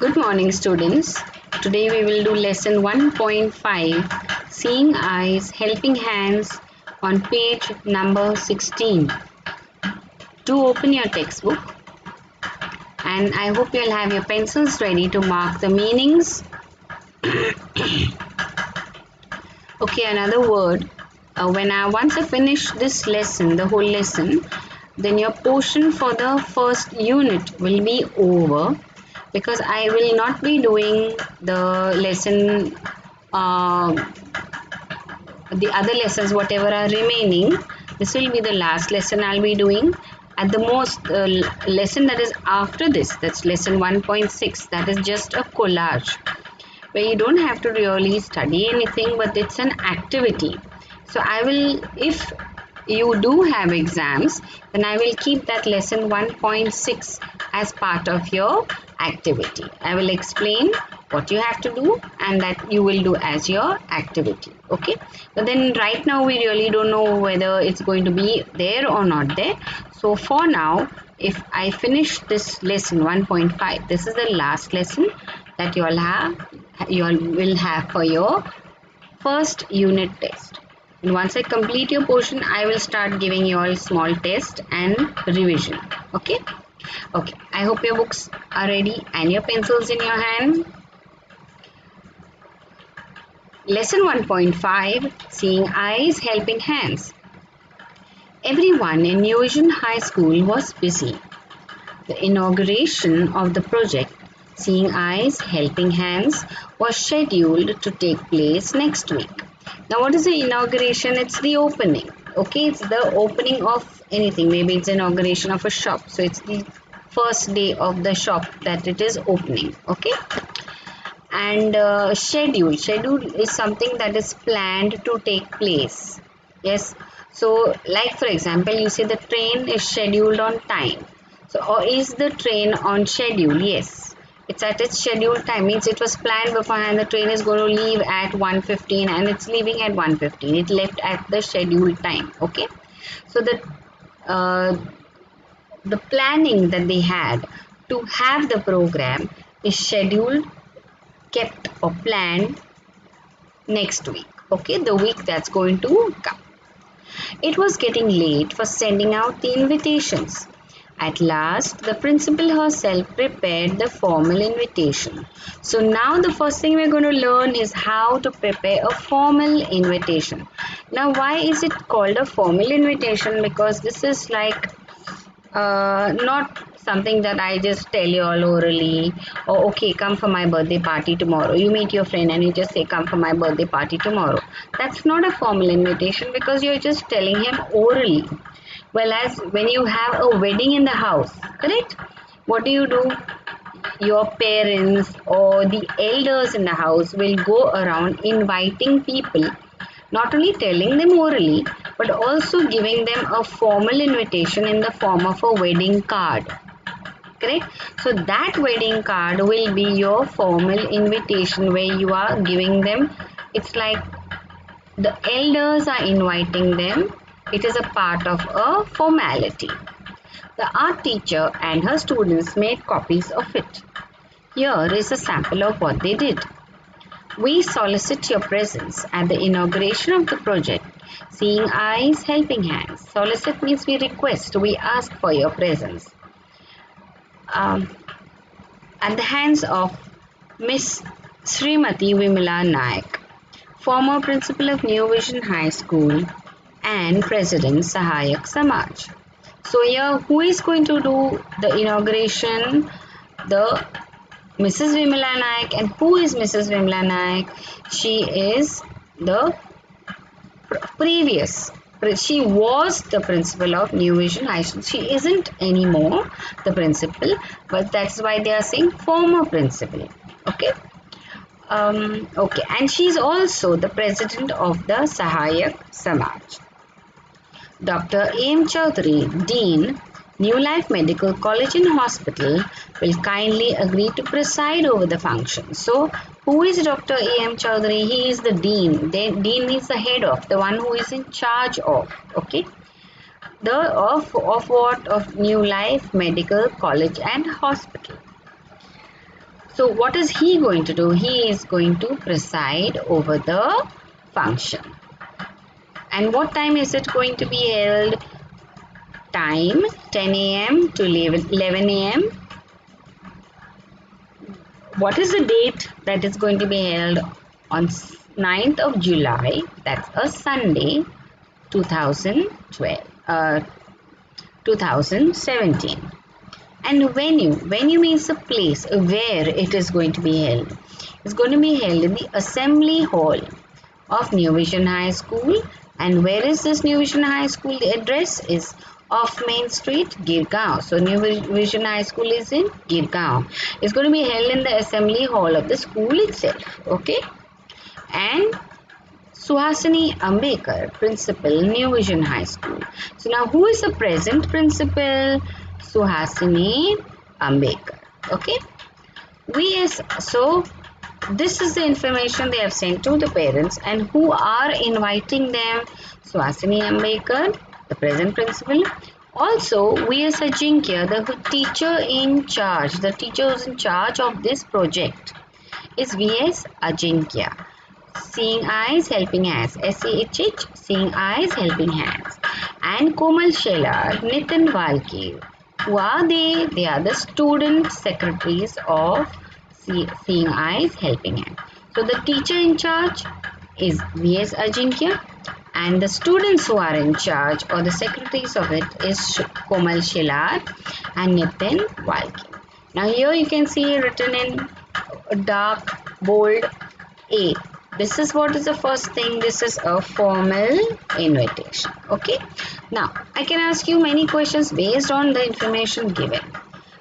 Good morning, students. Today we will do lesson 1.5 Seeing Eyes, Helping Hands on page number 16. Do open your textbook and I hope you'll have your pencils ready to mark the meanings. Okay, another word. Once I finish this lesson, the whole lesson, then your portion for the first unit will be over, because I will not be doing the lesson, the other lessons whatever are remaining. This will be the last lesson I'll be doing. At the most, lesson that is after this, that's lesson 1.6, that is just a collage where you don't have to really study anything, but it's an activity. So I will, if you do have exams, then I will keep that lesson 1.6 as part of your activity. I will explain what you have to do and that you will do as your activity. Okay, but then right now we really don't know whether it's going to be there or not there. So for now, if I finish this lesson 1.5, this is the last lesson that you all will have for your first unit test. And once I complete your portion, I will start giving you all small test and revision. Okay, I hope your books are ready and your pencils in your hand. Lesson 1.5 Seeing Eyes, Helping Hands. Everyone in New Vision High School was busy. The inauguration of the project Seeing Eyes, Helping Hands was scheduled to take place next week. Now, what is the inauguration? It's the opening. Okay, it's the opening of anything. Maybe it's inauguration of a shop. So, it's the first day of the shop that it is opening. Okay. And schedule is something that is planned to take place. Yes. So, like for example, you say the train is scheduled on time. So, or is the train on schedule? Yes, it's at its scheduled time. Means it was planned beforehand. The train is going to leave at 1:15 and it's leaving at 1:15. It left at the scheduled time. Okay. So the planning that they had to have the program is scheduled, kept or planned next week. Okay, the week that's going to come. It was getting late for sending out the invitations. At last, the principal herself prepared the formal invitation. So now the first thing we're going to learn is how to prepare a formal invitation. Now, why is it called a formal invitation? Because this is like not something that I just tell you all orally, or okay, come for my birthday party tomorrow. You meet your friend and you just say, come for my birthday party tomorrow. That's not a formal invitation, because you're just telling him orally. Well, as when you have a wedding in the house, correct? What do? Your parents or the elders in the house will go around inviting people, not only telling them orally, but also giving them a formal invitation in the form of a wedding card. Correct? So that wedding card will be your formal invitation, where you are giving them, it's like the elders are inviting them. It is a part of a formality. The art teacher and her students made copies of it. Here is a sample of what they did. We solicit your presence at the inauguration of the project, Seeing Eyes, Helping Hands. Solicit means we request, we ask for your presence. At the hands of Miss Srimati Vimala Naik, former principal of New Vision High School and President Sahayak Samaj. So here, who is going to do the inauguration? The Mrs. Vimala Naik. And who is Mrs. Vimala Naik? She is the she was the principal of New Vision High School. She isn't anymore the principal, but that's why they are saying former principal. Okay. Okay, and she's also the president of the Sahayak Samaj. Dr. A.M. Chaudhary, Dean, New Life Medical College and Hospital, will kindly agree to preside over the function. So, who is Dr. A.M. Chaudhary? He is the Dean. Dean is the head of, the one who is in charge of, okay? Of what? Of New Life Medical College and Hospital. So what is he going to do? He is going to preside over the function. And what time is it going to be held? Time 10 a.m. to 11 a.m. What is the date that is going to be held? On 9th of July, that's a Sunday, 2017. And venue means the place where it is going to be held. It's going to be held in the Assembly Hall of New Vision High School. And where is this New Vision High School? The address is off Main Street, Girgaon. So New Vision High School is in Girgaon. It's going to be held in the Assembly Hall of the school itself. Okay. And Suhasini Ambekar, Principal, New Vision High School. So now who is the present principal? Suhasini Ambekar. Okay. So this is the information they have sent to the parents, and who are inviting them? Suhasini Ambekar, the present principal. Also, V.S. Ajinkya, the teacher in charge, the teacher who's in charge of this project is V.S. Ajinkya. Seeing Eyes, Helping Hands. SAHH, Seeing Eyes, Helping Hands. And Komal Shelar, Nitin Valkir. Who are they? They are the student secretaries of Seeing Eyes, Helping Hands. So the teacher in charge is V.S. Ajinkya, and the students who are in charge or the secretaries of it is Komal Shelar and Nitin Valkir. Now here you can see written in dark bold A. This is what is the first thing. This is a formal invitation. Okay. Now I can ask you many questions based on the information given.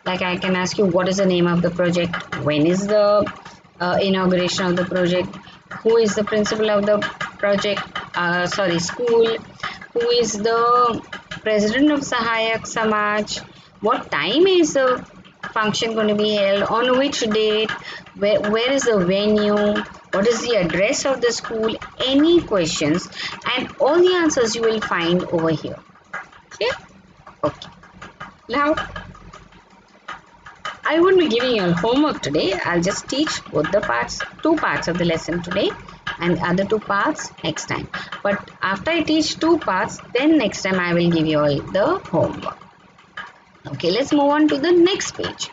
Like I can ask you what is the name of the project, when is the inauguration of the project, who is the principal of the project, school, who is the president of Sahayak Samaj, what time is the function going to be held, on which date, where is the venue, what is the address of the school, any questions, and all the answers you will find over here. Okay. Okay. Now I won't be giving you all homework today. I'll just teach both the parts, two parts of the lesson today and other two parts next time. But after I teach two parts, then next time I will give you all the homework. Okay, let's move on to the next page.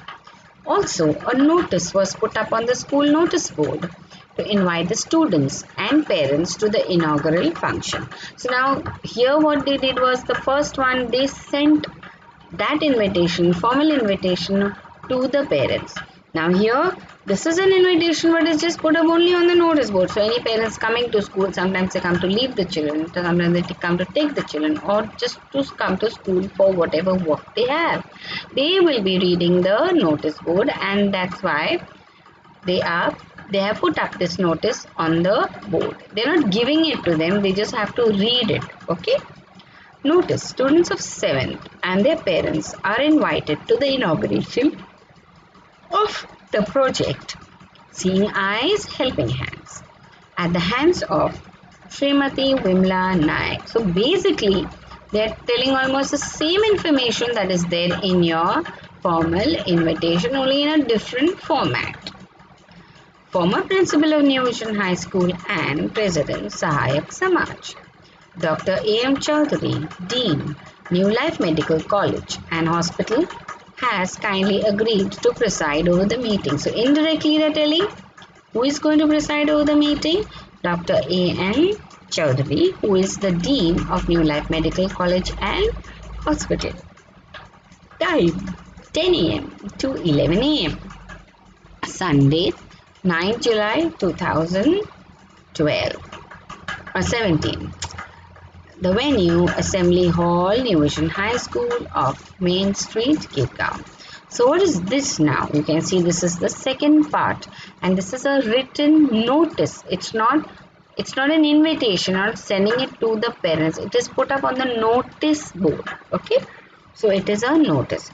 Also, a notice was put up on the school notice board to invite the students and parents to the inaugural function. So now here what they did was, the first one, they sent that invitation, formal invitation to the parents. Now here this is an invitation, but it's just put up only on the notice board. So any parents coming to school, sometimes they come to leave the children, sometimes they come to take the children, or just to come to school for whatever work they have. They will be reading the notice board, and that's why they have put up this notice on the board. They're not giving it to them, they just have to read it. Okay. Notice, students of 7th and their parents are invited to the inauguration of the project Seeing Eyes, Helping Hands at the hands of Srimati Vimla Naik. So basically, they are telling almost the same information that is there in your formal invitation, only in a different format. Former principal of New Vision High School and President Sahayak Samaj, Dr. A.M. Chaudhary, Dean, New Life Medical College and Hospital, has kindly agreed to preside over the meeting. So indirectly they are telling who is going to preside over the meeting? Dr. A.M. Chaudhary, who is the Dean of New Life Medical College and Hospital. Time 10 a.m. to 11 a.m. Sunday, 9 July 2012 or 17. The venue, Assembly Hall, New Vision High School of Main Street, Girgaon. So what is this now? You can see this is the second part, and this is a written notice. It's not an invitation or sending it to the parents. It is put up on the notice board. Okay. So it is a notice.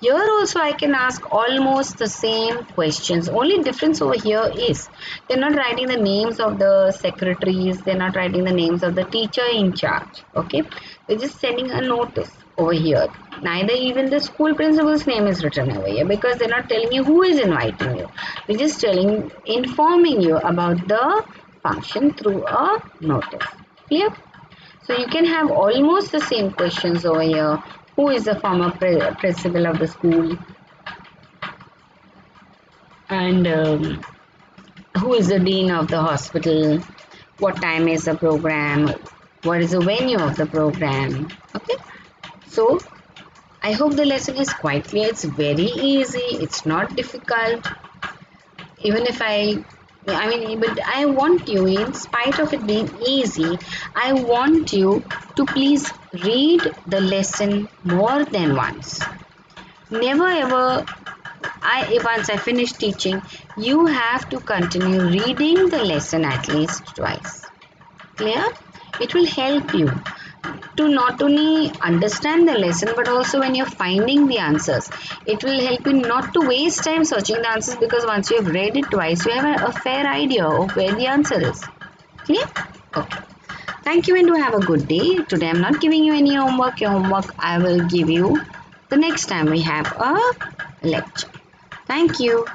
Here also I can ask almost the same questions. Only difference over here is they're not writing the names of the secretaries, they're not writing the names of the teacher in charge. Okay, they're just sending a notice over here. Neither even the school principal's name is written over here because they're not telling you who is inviting you. They're just informing you about the function through a notice. Clear? So you can have almost the same questions over here. Who is the former principal of the school? And who is the dean of the hospital? What time is the program? What is the venue of the program? Okay. So I hope the lesson is quite clear. It's very easy. It's not difficult. Even if but I want you, in spite of it being easy, I want you to please read the lesson more than once. Never ever, once I finish teaching, you have to continue reading the lesson at least twice. Clear? It will help you to not only understand the lesson but also when you're finding the answers. It will help you not to waste time searching the answers because once you have read it twice, you have a fair idea of where the answer is. Clear? Okay. Thank you and do have a good day. Today I'm not giving you any homework. Your homework I will give you the next time we have a lecture. Thank you.